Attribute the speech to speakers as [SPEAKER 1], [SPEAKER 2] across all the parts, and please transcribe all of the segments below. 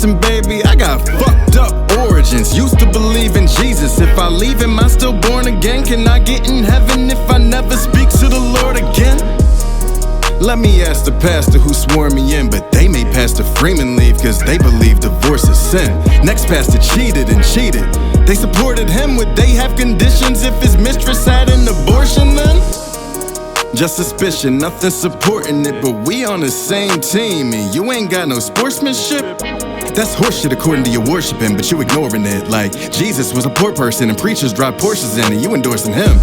[SPEAKER 1] Listen, baby, I got fucked up origins. Used to believe in Jesus. If I leave him, I'm still born again. Can I get in heaven if I never speak to the Lord again? Let me ask the pastor who swore me in, but they made Pastor Freeman leave cause they believe divorce is sin. Next pastor cheated and cheated. They supported him, would they have conditions if his mistress had an abortion then? Just suspicion, nothing supporting it, but we on the same team and you ain't got no sportsmanship. That's horseshit according to your worshiping, but you ignoring it. Like Jesus was a poor person and preachers dropped Porsches in and you endorsing him.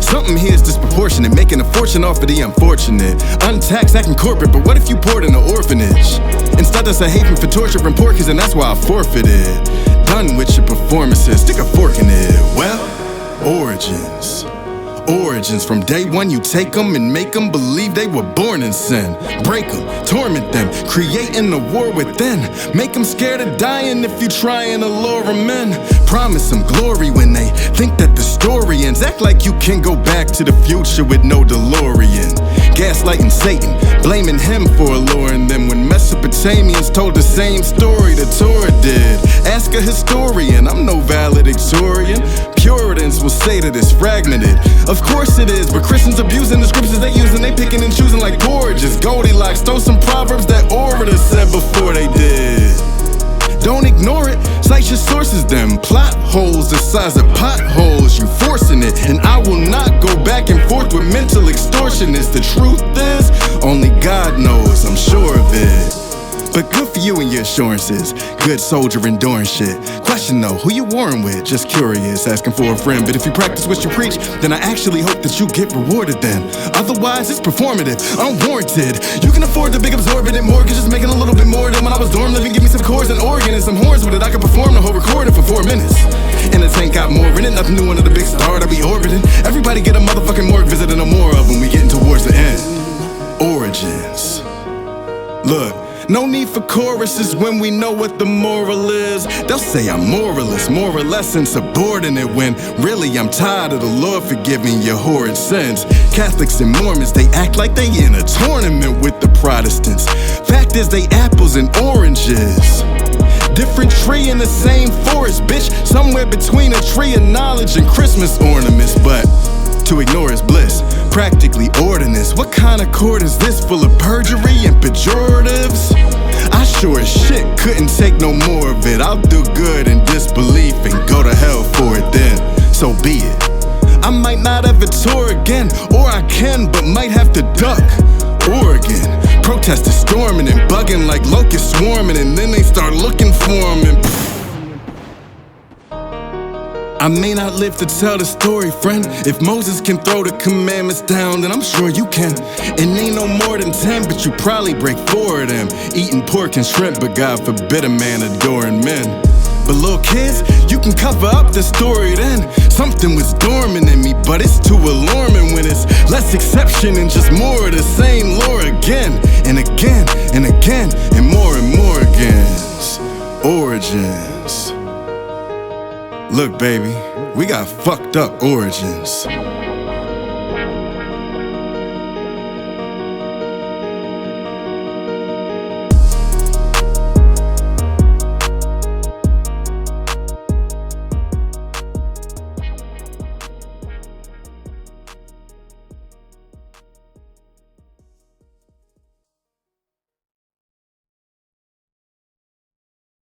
[SPEAKER 1] Something here is disproportionate, making a fortune off of the unfortunate. Untaxed, acting corporate, but what if you poured in an orphanage? Instead that's a haven for torture and porkies, and that's why I forfeited. Done with your performances, stick a fork in it. Well, origins. Origins, from day one you take them and make them believe they were born in sin. Break them, torment them, creating a war within. Make them scared of dying if you trying to lure them in. Promise them glory when they think that the story ends. Act like you can go back to the future with no DeLorean. Gaslighting Satan, blaming him for alluring them, when Mesopotamians told the same story the Torah did. Ask a historian, I'm no valedictorian. Puritans will say that it's fragmented. Of course it is, but Christians abusing the scriptures they use and they picking and choosing like porridges. Goldilocks stole some proverbs that orators said before they did. Don't ignore it, cite your sources, them plot holes the size of potholes. You forcing it, and I will not go back and forth with mental extortionists. The truth is, only God knows, I'm sure of it. But good for you and your assurances. Good soldier enduring shit. Question though, who you warring with? Just curious, asking for a friend. But if you practice what you preach, then I actually hope that you get rewarded then. Otherwise, it's performative, unwarranted. You can afford the big absorbent mortgage, just making a little bit more than when I was dorm living. Give me some chords and organ and some horns with it. I can perform the whole recording for 4 minutes. And the tank got more in it, nothing new under the big star that we orbiting. Everybody get a motherfucking morgue visit and no more of them. We getting towards the end. Origins. Look. No need for choruses when we know what the moral is. They'll say I'm moralist, more or less insubordinate, when really I'm tired of the Lord forgiving your horrid sins. Catholics and Mormons, they act like they in a tournament with the Protestants. Fact is they apples and oranges. Different tree in the same forest, bitch. Somewhere between a tree of knowledge and Christmas ornaments. But to ignore is bliss, practically ordinance. What kind of court is this, full of perjury and pejoratives? I sure as shit couldn't take no more of it. I'll do good in disbelief and go to hell for it then. So be it. I might not ever tour again, or I can, but might have to duck. Oregon, protesters storming and bugging like locusts swarming, and then they start looking for them and I may not live to tell the story, friend. If Moses can throw the commandments down, then I'm sure you can. And ain't no more than 10, but you probably break 4 of them. Eating pork and shrimp, but God forbid a man adoring men. But little kids, you can cover up the story then. Something was dormant in me, but it's too alarming when it's less exception and just more of the same lore again and again and again and more again. Origins. Look, baby, we got fucked up origins.